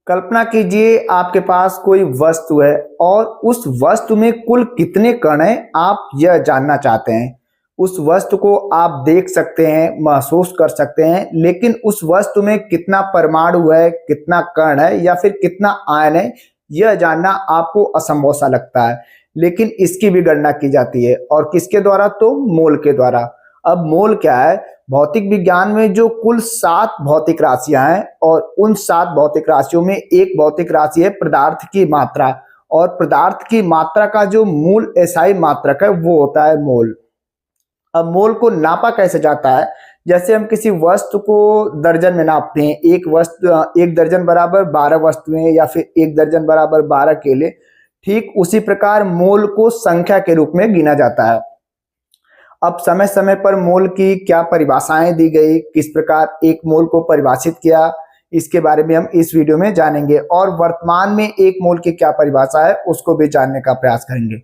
कल्पना कीजिए आपके पास कोई वस्तु है और उस वस्तु में कुल कितने कण हैं आप यह जानना चाहते हैं। उस वस्तु को आप देख सकते हैं, महसूस कर सकते हैं, लेकिन उस वस्तु में कितना परमाणु है, कितना कण है या फिर कितना आयन है, यह जानना आपको असंभव सा लगता है। लेकिन इसकी भी गणना की जाती है और किसके द्वारा? तो मोल के द्वारा। अब मोल क्या है? भौतिक विज्ञान में जो कुल 7 भौतिक राशियां हैं और उन 7 भौतिक राशियों में एक भौतिक राशि है पदार्थ की मात्रा, और पदार्थ की मात्रा का जो मूल एसआई मात्रक है वो होता है मोल। अब मोल को नापा कैसे जाता है? जैसे हम किसी वस्तु को दर्जन में नापते हैं, एक दर्जन बराबर 12 वस्तुएं या फिर एक दर्जन बराबर 12 केले, ठीक उसी प्रकार मोल को संख्या के रूप में गिना जाता है। अब समय समय पर मोल की क्या परिभाषाएं दी गई, किस प्रकार एक मोल को परिभाषित किया, इसके बारे में हम इस वीडियो में जानेंगे और वर्तमान में एक मोल की क्या परिभाषा है उसको भी जानने का प्रयास करेंगे।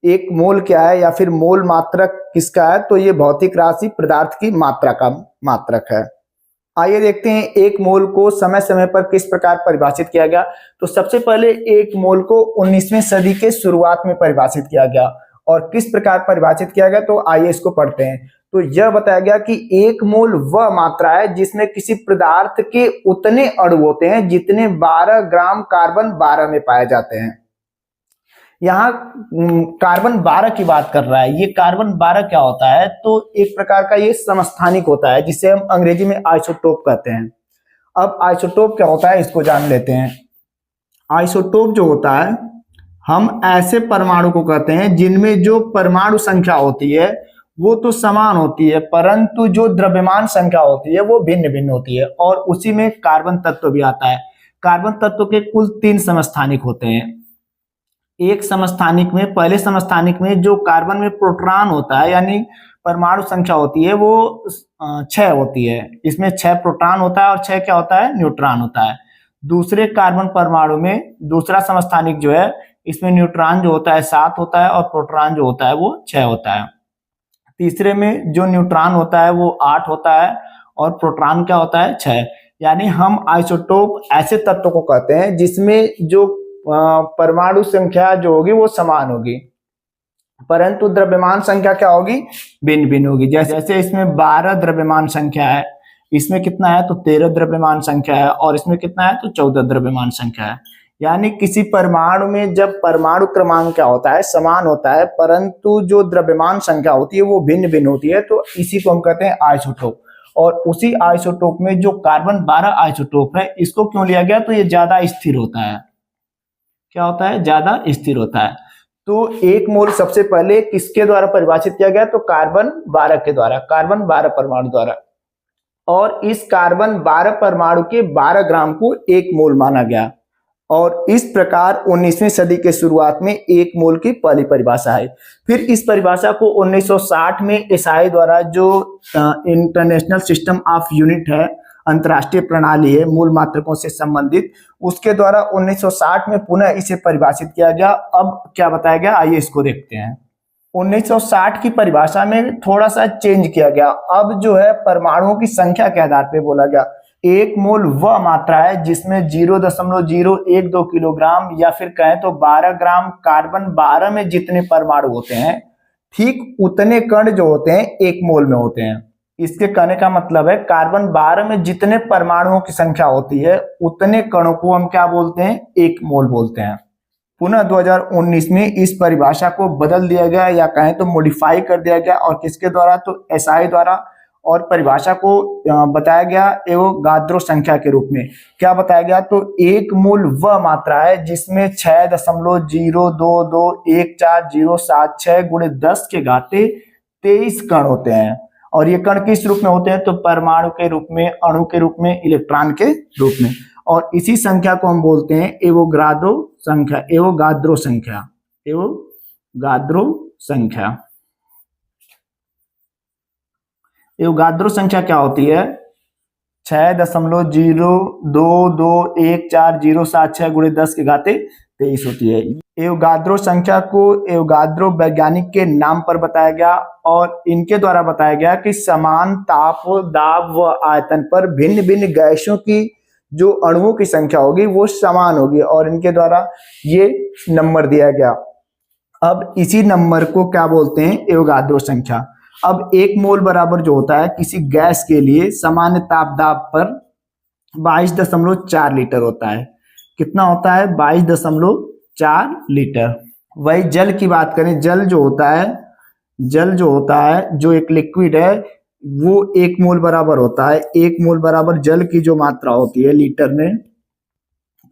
एक मोल क्या है या फिर मोल मात्रक किसका है? तो ये भौतिक राशि पदार्थ की मात्रा का मात्रक है। आइए देखते हैं एक मोल को समय समय पर किस प्रकार परिभाषित किया गया। तो सबसे पहले एक मोल को 19वीं सदी के शुरुआत में परिभाषित किया गया और किस प्रकार परिभाषित किया गया, तो आइए इसको पढ़ते हैं। तो यह बताया गया कि एक मोल वह मात्रा है जिसमें किसी पदार्थ के उतने अणु होते हैं जितने 12 ग्राम कार्बन 12 में पाए जाते हैं। यहाँ कार्बन 12 की बात कर रहा है। ये कार्बन 12 क्या होता है? तो एक प्रकार का ये समस्थानिक होता है जिसे हम अंग्रेजी में आइसोटोप कहते हैं। अब आइसोटोप क्या होता है इसको जान लेते हैं। आइसोटोप जो होता है, हम ऐसे परमाणु को कहते हैं जिनमें जो परमाणु संख्या होती है वो तो समान होती है, परंतु जो द्रव्यमान संख्या होती है वो भिन्न भिन्न होती है, और उसी में कार्बन तत्व भी आता है। कार्बन तत्व के कुल 3 समस्थानिक होते हैं। एक समस्थानिक में, पहले समस्थानिक में जो कार्बन में प्रोटॉन होता है यानी परमाणु संख्या होती है वो 6 होती है। इसमें 6 प्रोटॉन होता है और 6 क्या होता है? न्यूट्रॉन होता है। दूसरे कार्बन परमाणु में दूसरा समस्थानिक जो है, इसमें न्यूट्रॉन जो होता है 7 होता है और प्रोटॉन जो होता है वो 6 होता है। तीसरे में जो न्यूट्रॉन होता है वो 8 होता है और प्रोटॉन क्या होता है? 6। यानी हम आइसोटोप ऐसे तत्व को कहते हैं जिसमें जो परमाणु संख्या जो होगी वो समान होगी, परंतु द्रव्यमान संख्या क्या होगी? भिन्न भिन्न होगी। जैसे इसमें 12 द्रव्यमान संख्या है, इसमें कितना है? तो 13 द्रव्यमान संख्या है, और इसमें कितना है? तो 14 द्रव्यमान संख्या है। यानी किसी परमाणु में जब परमाणु क्रमांक क्या होता है? समान होता है, परंतु जो द्रव्यमान संख्या होती है वो भिन्न भिन्न होती है, तो इसी को हम कहते हैं आइसोटोप। और उसी आइसोटोप में जो कार्बन 12 आइसोटोप है, इसको क्यों लिया गया? तो ये ज्यादा स्थिर होता है। क्या होता है? ज्यादा स्थिर होता है। तो एक मोल सबसे पहले किसके द्वारा परिभाषित किया गया? तो कार्बन 12 के द्वारा, कार्बन 12 परमाणु द्वारा, और इस कार्बन 12 परमाणु के 12 ग्राम को एक मोल माना गया। और इस प्रकार 19वीं सदी के शुरुआत में एक मोल की पहली परिभाषा है। फिर इस परिभाषा को 1960 में एसआई द्वारा, जो इंटरनेशनल सिस्टम ऑफ यूनिट है, अंतरराष्ट्रीय प्रणाली है मूल मात्रकों से संबंधित, उसके द्वारा 1960 में पुनः इसे परिभाषित किया गया। अब क्या बताया गया, आइए इसको देखते हैं। 1960 की परिभाषा में थोड़ा सा चेंज किया गया। अब जो है परमाणुओं की संख्या के आधार पर बोला गया। एक मोल वह मात्रा है जिसमें 0.012 किलोग्राम या फिर कहें तो 12 ग्राम कार्बन 12 में जितने परमाणु होते हैं, ठीक उतने कण जो होते हैं एक मोल में होते हैं। इसके कहने का मतलब है कार्बन 12 में जितने परमाणुओं की संख्या होती है उतने कणों को हम क्या बोलते हैं? एक मोल बोलते हैं। पुनः 2019 में इस परिभाषा को बदल दिया गया या कहें तो मॉडिफाई कर दिया गया, और किसके द्वारा? तो एसआई द्वारा। और परिभाषा को बताया गया एवोगाद्रो संख्या के रूप में। क्या बताया गया? तो एक मोल वह मात्रा है जिसमें 6.0221407 गुणे 10 के घाते 23 कण होते हैं। और ये कण किस रूप में होते हैं? तो परमाणु के रूप में, अणु के रूप में, इलेक्ट्रॉन के रूप में। और इसी संख्या को हम बोलते हैं एवोगाद्रो संख्या, एवोगाद्रो संख्या, एवोगाद्रो संख्या। एवोगाद्रो संख्या क्या होती है? 6.0221407 गुणे 10 के घाते 23 होती है। एवोगाद्रो संख्या को एवोगाद्रो वैज्ञानिक के नाम पर बताया गया, और इनके द्वारा बताया गया कि समान ताप, दाब व आयतन पर भिन्न भिन्न गैसों की जो अणुओं की संख्या होगी वो समान होगी और इनके द्वारा ये नंबर दिया गया। अब इसी नंबर को क्या बोलते हैं, एवोगाद्रो संख्या। अब 1 मोल बराबर जो होता है किसी गैस के लिए सामान्य ताप दाब पर 22.4 लीटर होता है। कितना होता है, 22.4 लीटर। वही जल की बात करें, जल जो होता है जो एक लिक्विड है वो 1 मोल बराबर होता है। 1 मोल बराबर जल की जो मात्रा होती है लीटर में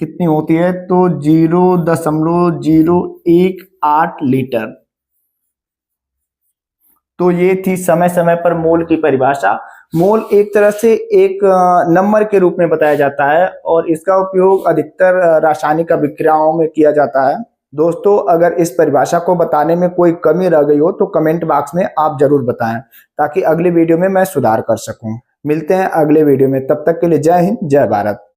कितनी होती है, तो 0.018 लीटर। तो ये थी समय समय पर मोल की परिभाषा। मोल एक तरह से एक नंबर के रूप में बताया जाता है और इसका उपयोग अधिकतर रासायनिक अभिक्रियाओं में किया जाता है। दोस्तों, अगर इस परिभाषा को बताने में कोई कमी रह गई हो तो कमेंट बॉक्स में आप जरूर बताएं ताकि अगले वीडियो में मैं सुधार कर सकूं। मिलते हैं अगले वीडियो में, तब तक के लिए जय हिंद, जय भारत।